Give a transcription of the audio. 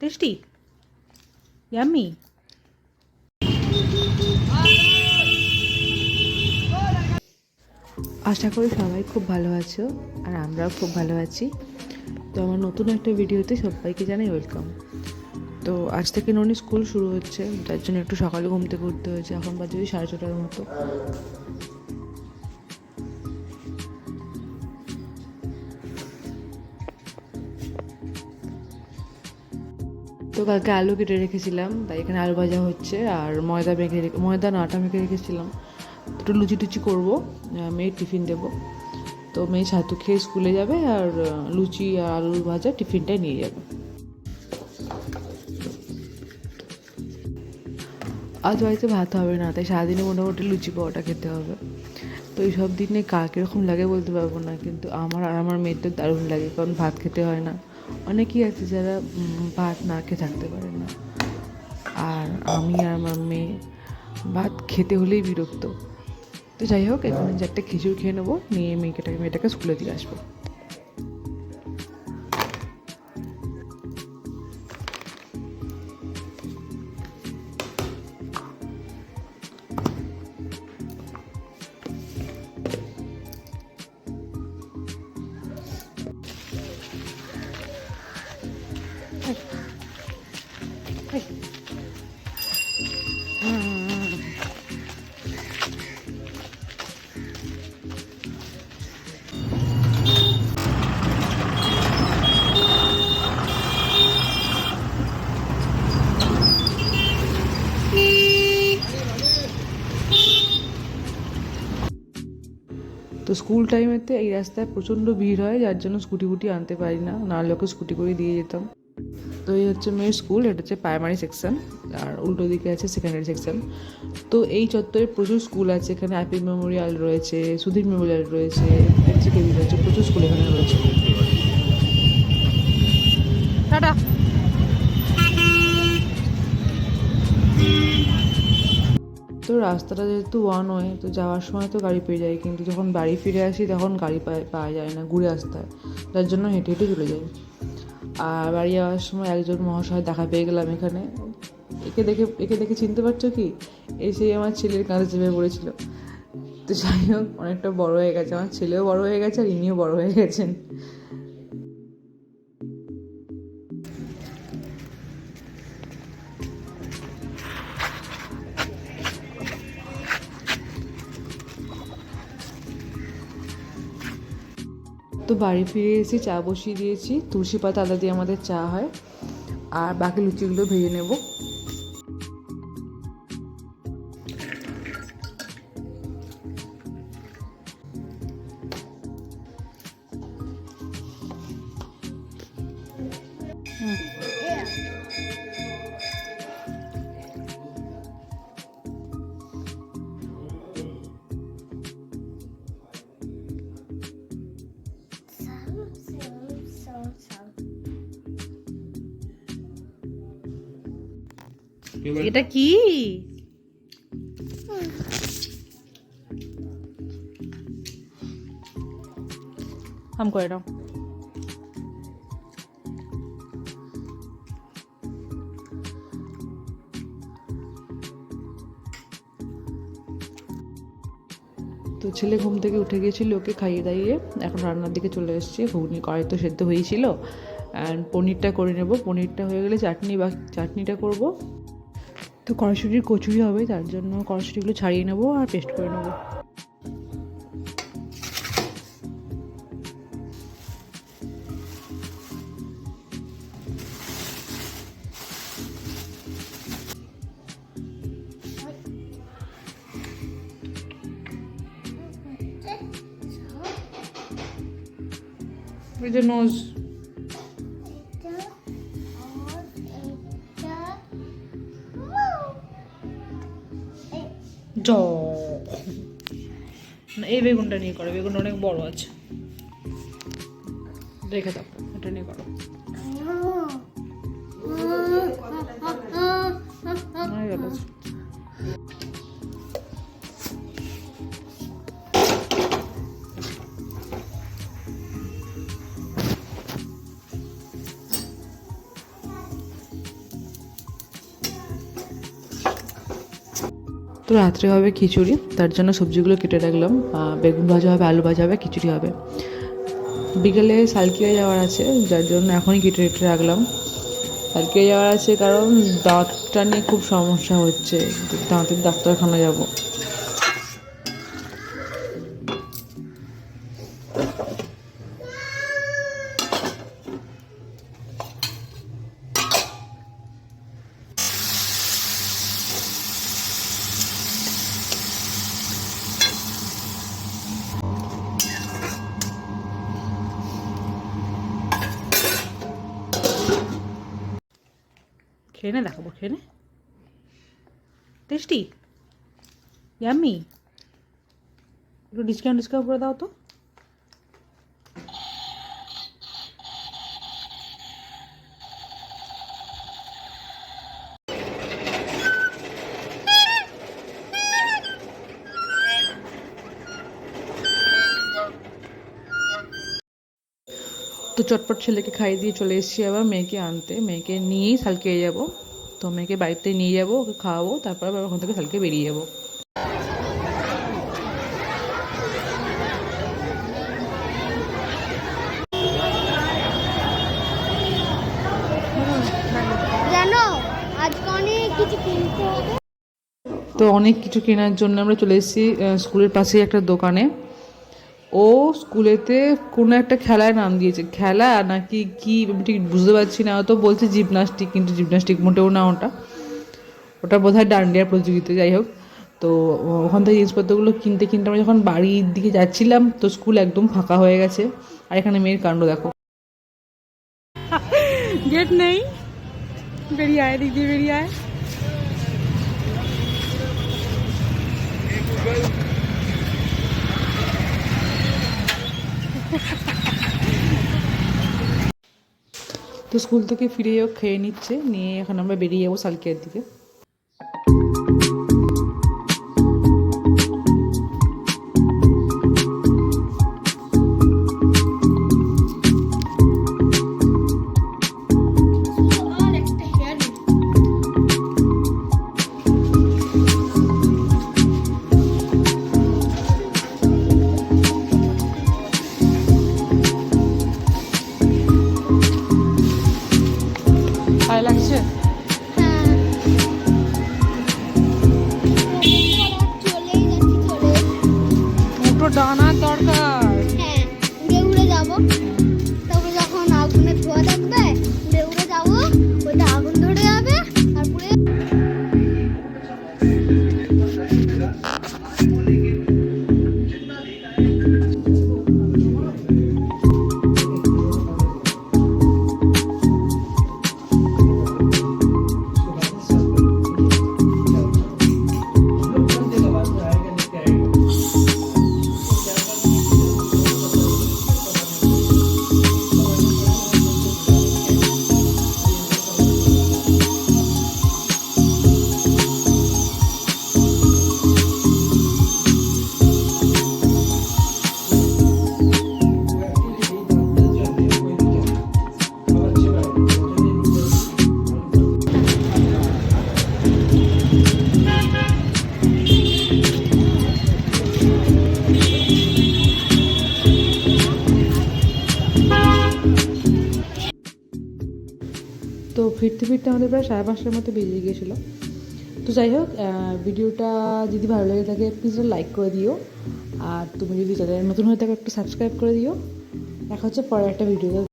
Tasty, yummy. আশা করি সবাই খুব ভালো আছো, আর আমরাও খুব ভালো আছি। তো আমার নতুন একটা ভিডিওতে সবাইকে জানাই ওয়েলকাম। তো আজ থেকে ননি স্কুল শুরু হচ্ছে, যার জন্য একটু সকালে ঘুম থেকে উঠতে হয়েছে। এখন বাজে 6:30টার মতো। তো কালকে আলু কেটে রেখেছিলাম, তাই এখানে আলু ভাজা হচ্ছে। আর ময়দা না আটা মেখে রেখেছিলাম। একটু লুচি টুচি করবো, মেয়ের টিফিন দেবো। তো মেয়ে ছাতু খেয়ে স্কুলে যাবে, আর লুচি আর আলু ভাজা টিফিনটাই নিয়ে যাবে। আজ বাড়িতে ভাত হবে না, তাই সারাদিনে মোটামুটি লুচি পাওয়াটা খেতে হবে। তো এই সব দিনে কার কীরকম লাগে বলতে পারবো না, কিন্তু আমার আর আমার মেয়ের তো দারুণ লাগে, কারণ ভাত খেতে হয় না। অনেকেই আছে যারা ভাত না খেয়ে থাকতে পারে না, আর আমি আর আমার মেয়ে ভাত খেতে হলেই বিরক্ত। তো যাই হোক, এখন 4টে খিচুড়ি খেয়ে নেবো, নিয়ে মেয়েটাকে স্কুলে দিয়ে আসবো। তো স্কুল টাইমেতে এই রাস্তায় প্রচণ্ড ভিড় হয়, যার জন্য স্কুটি আনতে পারি না, নাহলে ওকে স্কুটি করে দিয়ে যেতাম। তো এই হচ্ছে মেয়ের স্কুল, এটা হচ্ছে প্রাইমারি সেকশন, আর উল্টো দিকে আছে সেকেন্ডারি সেকশন। তো এই চত্বরে প্রচুর স্কুল আছে, এখানে হ্যাপি মেমোরিয়াল রয়েছে, সুধীর মেমোরিয়াল রয়েছে, এনসিকেবি রয়েছে, প্রচুর স্কুল এখানে রয়েছে। টাটা। তো রাস্তাটা যেহেতু ওয়ান ওয়ে, তো যাওয়ার সময় তো গাড়ি পেয়ে যাই, কিন্তু যখন বাড়ি ফিরে আসি তখন গাড়ি পাওয়া যায় না, ঘুরে আসতে হয়, যার জন্য হেঁটে হেঁটে চলে যাই। আর বাড়ি যাওয়ার সময় একজন মহাশয় দেখা পেয়ে গেলাম এখানে। একে দেখে চিনতে পারছো কি? এসেই আমার ছেলের কাঁধে চেপে পড়েছিল। তো যাই হোক, অনেকটা বড় হয়ে গেছে, আমার ছেলেও বড় হয়ে গেছে, আর ইনিও বড় হয়ে গেছেন। তো বাড়ি ফিরে এসে চা বসিয়ে দিয়েছি, তুলসী পাতা আদা দিয়ে আমাদের চা হয়। আর বাকি লুচিগুলো ভেজে নেব। এটা কি? হাম করে দাও। তো ছেলে ঘুম থেকে উঠে গিয়েছিল, ওকে খাইয়ে দাইয়ে এখন রান্নার দিকে চলে এসেছি। ঘুগনি কড়াই তো সেদ্ধ হয়েছিল, অ্যান্ড পনিরটা করে নেব। পনিরটা হয়ে গেলে চাটনিটা করব। তো কড়াইশুঁটির কচুরি হবে, তার জন্য কড়াইশুঁটিগুলো ছাড়িয়ে নেবো আর পেস্ট করে নেবো। With the nose. না, এই বেগুনটা নিয়ে করো, বেগুনটা অনেক বড় আছে, রেখে দাও, এটা নিয়ে করো। হয়ে গেল। তো রাত্রে হবে খিচুড়ি, তার জন্য সবজিগুলো কেটে রাখলাম। বেগুন ভাজা হবে, আলু ভাজা হবে, খিচুড়ি হবে। বিকেলে সালকিয়া যাওয়ার আছে, যার জন্য এখনই কেটে কেটে রাখলাম। সালকিয়া যাওয়ার আছে কারণ দাঁতটা নিয়ে খুব সমস্যা হচ্ছে, দাঁতের ডাক্তারখানা যাব। খেয়ে নে, দেখাবো, খেয়ে নে। Tasty, yummy. একটু ডিসকাউন্ট করে দাও তো। তো চটপট ছেলেকে খাইয়ে দিয়ে চলে এসেছি আবার মেয়েকে আনতে। মেয়েকে নিয়েই সালকে যাব। তো মেয়েকে বাড়িতে নিয়ে যাব, ওকে খাওয়াবো, তারপর আবার ওখান থেকে সালকে বেরিয়ে যাবো। জানো আজকে অনেক কিছু কিনতে হবে। তো অনেক কিছু কেনার জন্য আমরা চলে এসেছি স্কুলের পাশেই একটা দোকানে। ও স্কুলেতে কোনো একটা খেলায় নাম দিয়েছে, খেলা নাকি কি আমি ঠিক বুঝতে পারছি না। তো বলছে জিমনাস্টিক, কিন্তু জিমনাস্টিক মোটেও না, ওটা ওটা বোধ হয় ডান্ডিয়ার প্রতিযোগিতা। যাই হোক, তো ওখান থেকে জিনিসপত্রগুলো কিনতে কিনতে আমরা যখন বাড়ির দিকে যাচ্ছিলাম, তো স্কুল একদম ফাঁকা হয়ে গেছে। আর এখানে মেয়ের কাণ্ড দেখো, গেট নেই, বেরিয়ে আয়, দিক দিয়ে বেরিয়ে আয়। তো স্কুল থেকে ফিরেও খেয়ে নিচ্ছে, নিয়ে এখন আমরা বেরিয়ে যাবো সালকিয়ার দিকে। ভালো লাগছে? দুটো ডানার দরকার। হ্যাঁ, উড়ে উড়ে যাবো। তারপরে যখন আগুনের ধোঁয়া দেখবে উড়ে উড়ে যাবো, ওইটা আগুন ধরে যাবে। তারপরে তো ফিরতে ফিরতে আমাদের প্রায় 5:30টার মতো বেজে গিয়েছিলো। তো যাই হোক, ভিডিওটা যদি ভালো লেগে থাকে প্লিজ লাইক করে দিও। আর তুমি যদি চ্যানেলে নতুন হয়ে থাকো একটু সাবস্ক্রাইব করে দিও। দেখা হচ্ছে পরে একটা ভিডিও।